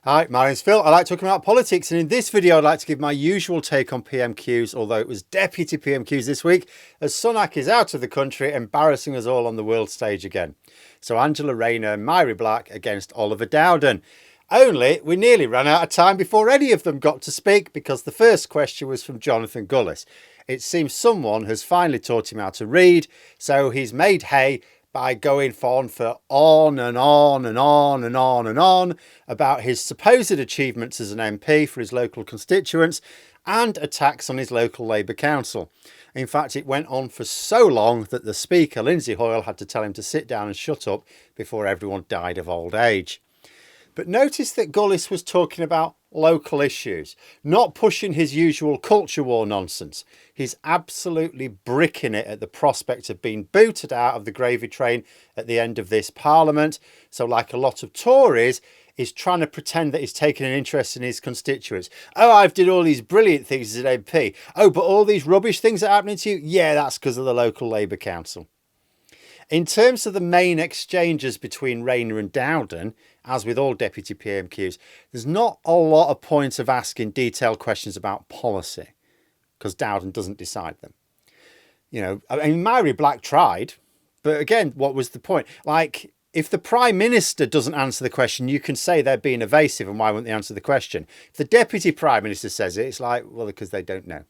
Hi, my name's Phil. I like talking about politics, and in this video I'd like to give my usual take on PMQs, although it was deputy PMQs this week, as Sunak is out of the country, embarrassing us all on the world stage again. So Angela Rayner and Mary Black against Oliver Dowden. Only we nearly ran out of time before any of them got to speak, because the first question was from Jonathan Gullis. It seems someone has finally taught him how to read, so he's made hay by going on and on and on and on and on about his supposed achievements as an MP for his local constituents and attacks on his local Labour council. In fact, it went on for so long that the Speaker, Lindsay Hoyle, had to tell him to sit down and shut up before everyone died of old age. But notice that Gullis was talking about local issues, not pushing his usual culture war nonsense. He's absolutely bricking it at the prospect of being booted out of the gravy train at the end of this parliament. So like a lot of Tories, he's trying to pretend that he's taking an interest in his constituents. Oh, I've did all these brilliant things as an MP. Oh, but all these rubbish things are happening to you? Yeah, that's because of the local Labour council. In terms of the main exchanges between Rayner and Dowden, as with all deputy PMQs, there's not a lot of point of asking detailed questions about policy, because Dowden doesn't decide them. You know, I mean, Mary Black tried, but again, what was the point? Like, if the Prime Minister doesn't answer the question, you can say they're being evasive and why wouldn't they answer the question? If the Deputy Prime Minister says it, it's like, well, because they don't know.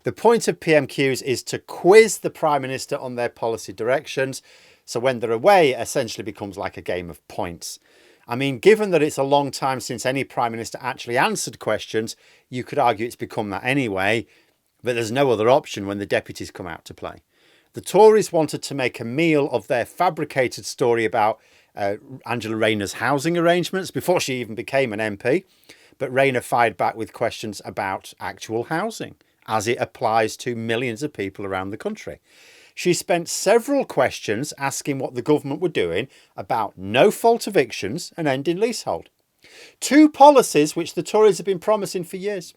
The point of PMQs is to quiz the Prime Minister on their policy directions. So when they're away, it essentially becomes like a game of points. I mean, given that it's a long time since any Prime Minister actually answered questions, you could argue it's become that anyway, but there's no other option when the deputies come out to play. The Tories wanted to make a meal of their fabricated story about Angela Rayner's housing arrangements before she even became an MP, but Rayner fired back with questions about actual housing as it applies to millions of people around the country. She spent several questions asking what the government were doing about no-fault evictions and ending leasehold. Two policies which the Tories have been promising for years.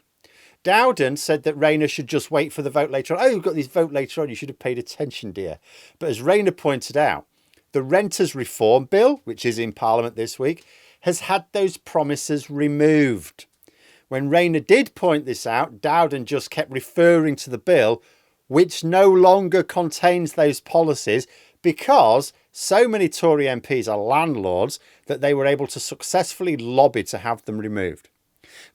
Dowden said that Rayner should just wait for the vote later on. Oh, you've got this vote later on, you should have paid attention, dear. But as Rayner pointed out, the Renters Reform Bill, which is in Parliament this week, has had those promises removed. When Rayner did point this out, Dowden just kept referring to the bill, which no longer contains those policies because so many Tory MPs are landlords that they were able to successfully lobby to have them removed.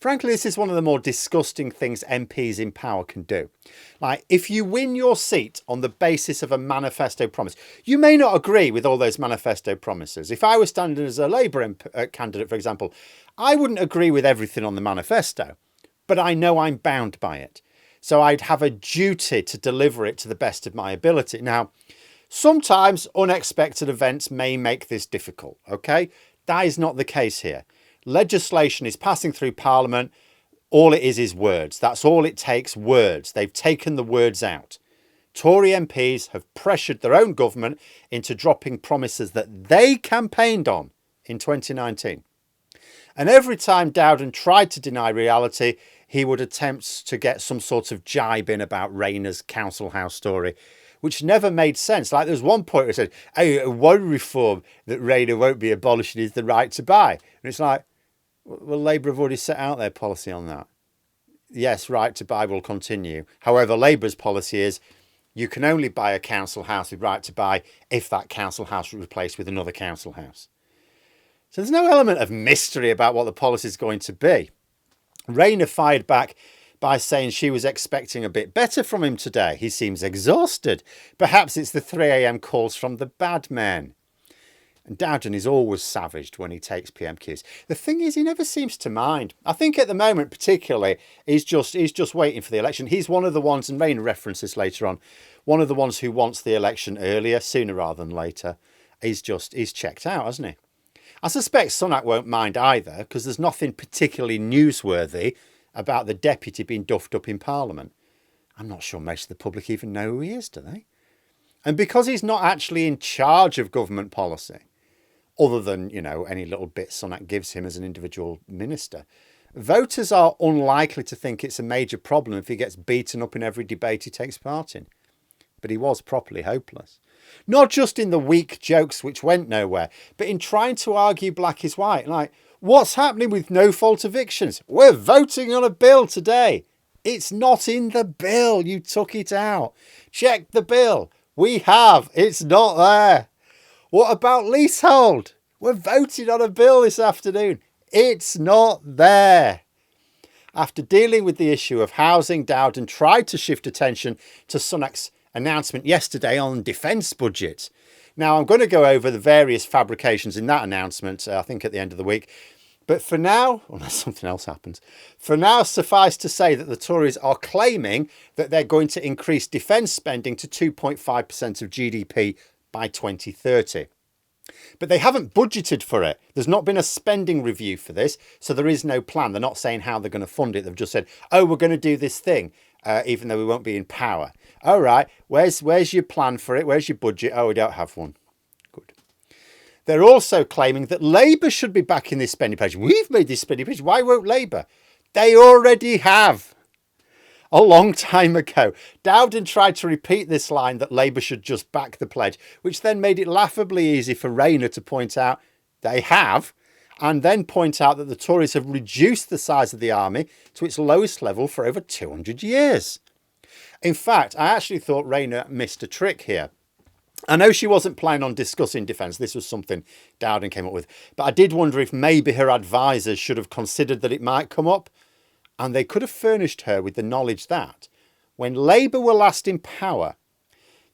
Frankly, this is one of the more disgusting things MPs in power can do. Like, if you win your seat on the basis of a manifesto promise, you may not agree with all those manifesto promises. If I was standing as a Labour candidate, for example, I wouldn't agree with everything on the manifesto, but I know I'm bound by it. So I'd have a duty to deliver it to the best of my ability. Now, sometimes unexpected events may make this difficult, okay? That is not the case here. Legislation is passing through Parliament. All it is words. That's all it takes, words. They've taken the words out. Tory MPs have pressured their own government into dropping promises that they campaigned on in 2019. And every time Dowden tried to deny reality, he would attempt to get some sort of jibe in about Rayner's council house story, which never made sense. Like, there's one point where it said, hey, one reform that Rayner won't be abolishing is the right to buy. And it's like, well, Labour have already set out their policy on that. Yes, right to buy will continue. However, Labour's policy is you can only buy a council house with right to buy if that council house is replaced with another council house. So there's no element of mystery about what the policy is going to be. Rayner fired back by saying she was expecting a bit better from him today. He seems exhausted. Perhaps it's the 3 a.m. calls from the bad men. And Dowden is always savaged when he takes PMQs. The thing is, he never seems to mind. I think at the moment, particularly, he's just waiting for the election. He's one of the ones, and Rayner references later on, one of the ones who wants the election earlier, sooner rather than later. He's checked out, hasn't he? I suspect Sunak won't mind either, because there's nothing particularly newsworthy about the deputy being duffed up in Parliament. I'm not sure most of the public even know who he is, do they? And because he's not actually in charge of government policy, other than, you know, any little bit Sunak gives him as an individual minister, voters are unlikely to think it's a major problem if he gets beaten up in every debate he takes part in. But he was properly hopeless. Not just in the weak jokes which went nowhere, but in trying to argue black is white. Like, What's happening with no-fault evictions? We're voting on a bill today. It's not in the bill. You took it out. Check the bill. We have. It's not there. What about leasehold? We're voting on a bill this afternoon. It's not there. After dealing with the issue of housing, Dowden tried to shift attention to Sunak's announcement yesterday on defence budget. Now, I'm going to go over the various fabrications in that announcement, I think at the end of the week. But for now, unless something else happens, for now, suffice to say that the Tories are claiming that they're going to increase defence spending to 2.5% of GDP by 2030. But they haven't budgeted for it. There's not been a spending review for this, so there is no plan. They're not saying how they're going to fund it. They've just said, oh, we're going to do this thing, even though we won't be in power. All right, where's your plan for it? Where's your budget? Oh, we don't have one. Good. They're also claiming that Labour should be back in this spending pledge. We've made this spending pledge. Why won't Labour? They already have. A long time ago, Dowden tried to repeat this line that Labour should just back the pledge, which then made it laughably easy for Rayner to point out they have, and then point out that the Tories have reduced the size of the army to its lowest level for over 200 years. In fact, I actually thought Rayner missed a trick here. I know she wasn't planning on discussing defence. This was something Dowden came up with. But I did wonder if maybe her advisers should have considered that it might come up. And they could have furnished her with the knowledge that when Labour were last in power,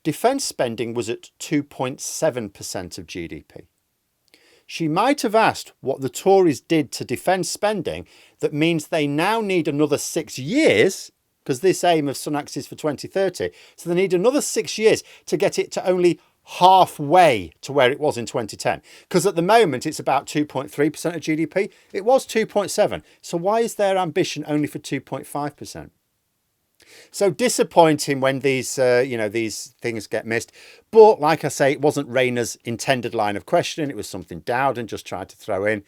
defence spending was at 2.7% of GDP. She might have asked what the Tories did to defence spending that means they now need another 6 years, because this aim of Sunak's is for 2030. So they need another 6 years to get it to only halfway to where it was in 2010. Because at the moment, it's about 2.3% of GDP. It was 2.7. So why is their ambition only for 2.5%? So disappointing when these things get missed. But like I say, it wasn't Rayner's intended line of questioning. It was something Dowden just tried to throw in.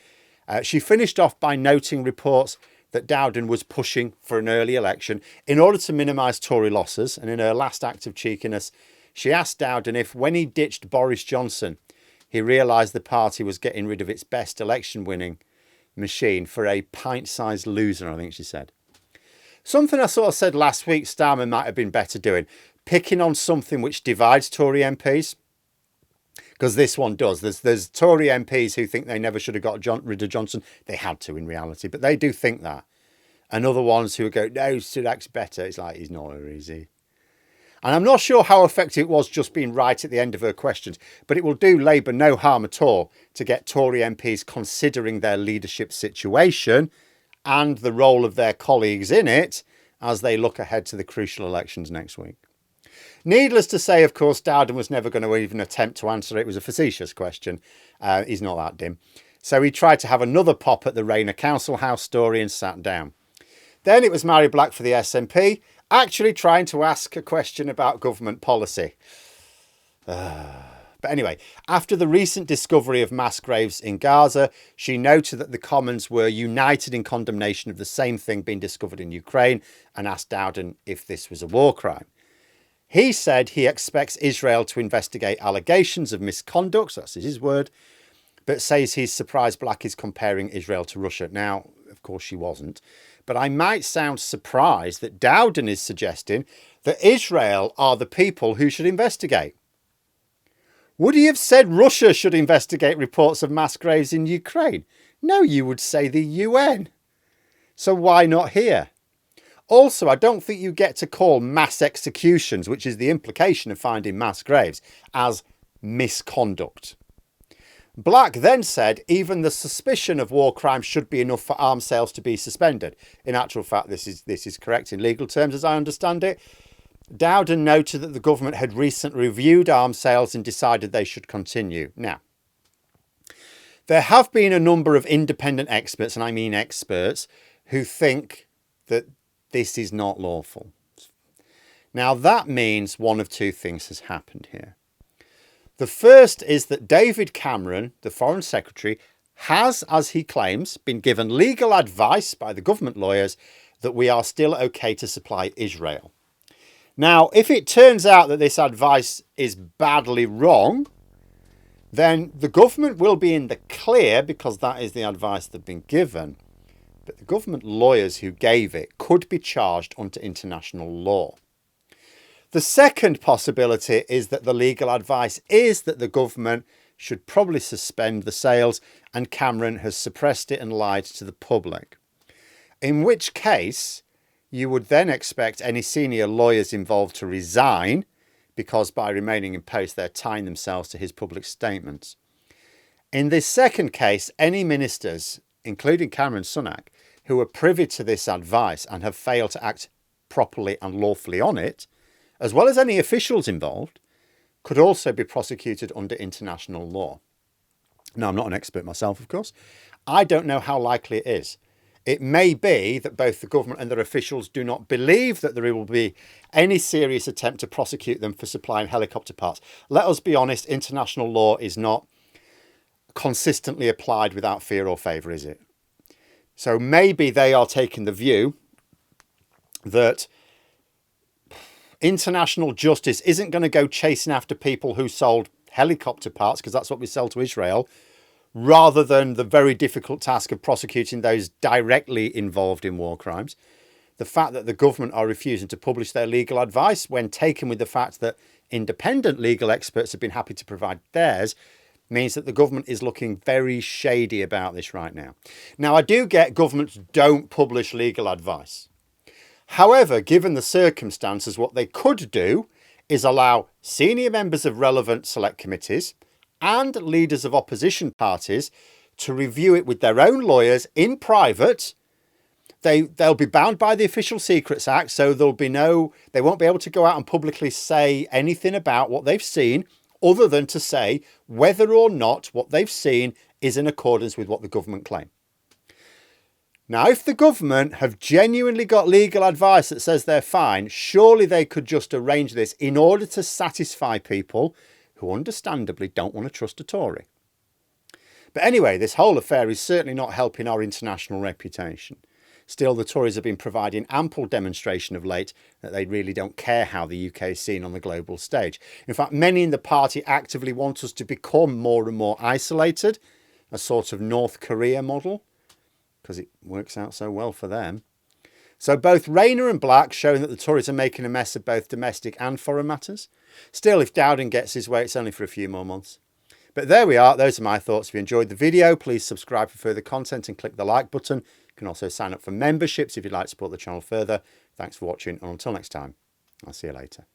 She finished off by noting reports that Dowden was pushing for an early election in order to minimise Tory losses. And in her last act of cheekiness, she asked Dowden if, when he ditched Boris Johnson, he realised the party was getting rid of its best election-winning machine for a pint-sized loser, I think she said. Something I sort of said last week Starmer might have been better doing, picking on something which divides Tory MPs. Because this one does. There's Tory MPs who think they never should have got rid of Johnson. They had to in reality, but they do think that. And other ones who go, no, Sunak's better. It's like, he's not, is he? And I'm not sure how effective it was just being right at the end of her questions, but it will do Labour no harm at all to get Tory MPs considering their leadership situation and the role of their colleagues in it as they look ahead to the crucial elections next week. Needless to say, of course, Dowden was never going to even attempt to answer it. It was a facetious question. He's not that dim. So he tried to have another pop at the Rayner Council House story and sat down. Then it was Mary Black for the SNP, actually trying to ask a question about government policy. But anyway, after the recent discovery of mass graves in Gaza, she noted that the Commons were united in condemnation of the same thing being discovered in Ukraine and asked Dowden if this was a war crime. He said he expects Israel to investigate allegations of misconduct, that's his word, but says he's surprised Black is comparing Israel to Russia. Now, of course she wasn't, but I might sound surprised that Dowden is suggesting that Israel are the people who should investigate. Would he have said Russia should investigate reports of mass graves in Ukraine? No, you would say the UN. So why not here? Also, I don't think you get to call mass executions, which is the implication of finding mass graves, as misconduct. Black then said even the suspicion of war crimes should be enough for arms sales to be suspended. In actual fact, this is correct in legal terms as I understand it. Dowden noted that the government had recently reviewed arms sales and decided they should continue. Now, there have been a number of independent experts, and I mean experts, who think that this is not lawful. Now, that means one of two things has happened here. The first is that David Cameron, the Foreign Secretary, has, as he claims, been given legal advice by the government lawyers that we are still okay to supply Israel. Now, if it turns out that this advice is badly wrong, then the government will be in the clear because that is the advice they've been given. But the government lawyers who gave it could be charged under international law. The second possibility is that the legal advice is that the government should probably suspend the sales and Cameron has suppressed it and lied to the public. In which case, you would then expect any senior lawyers involved to resign because by remaining in post they're tying themselves to his public statements. In this second case, any ministers, including Cameron Sunak, who are privy to this advice and have failed to act properly and lawfully on it, as well as any officials involved, could also be prosecuted under international law. Now, I'm not an expert myself, of course. I don't know how likely it is. It may be that both the government and their officials do not believe that there will be any serious attempt to prosecute them for supplying helicopter parts. Let us be honest, international law is not consistently applied without fear or favour, is it? So maybe they are taking the view that international justice isn't going to go chasing after people who sold helicopter parts, because that's what we sell to Israel, rather than the very difficult task of prosecuting those directly involved in war crimes. The fact that the government are refusing to publish their legal advice, when taken with the fact that independent legal experts have been happy to provide theirs, means that the government is looking very shady about this right now. Now, I do get governments don't publish legal advice. However, given the circumstances, what they could do is allow senior members of relevant select committees and leaders of opposition parties to review it with their own lawyers in private. They'll be bound by the Official Secrets Act, so they won't be able to go out and publicly say anything about what they've seen, other than to say whether or not what they've seen is in accordance with what the government claim. Now, if the government have genuinely got legal advice that says they're fine, surely they could just arrange this in order to satisfy people who understandably don't want to trust a Tory. But anyway, this whole affair is certainly not helping our international reputation. Still, the Tories have been providing ample demonstration of late that they really don't care how the UK is seen on the global stage. In fact, many in the party actively want us to become more and more isolated, a sort of North Korea model, because it works out so well for them. So both Rayner and Black showing that the Tories are making a mess of both domestic and foreign matters. Still, if Dowden gets his way, it's only for a few more months. But there we are. Those are my thoughts. If you enjoyed the video, please subscribe for further content and click the like button. You can also sign up for memberships if you'd like to support the channel further. Thanks for watching, and until next time, I'll see you later.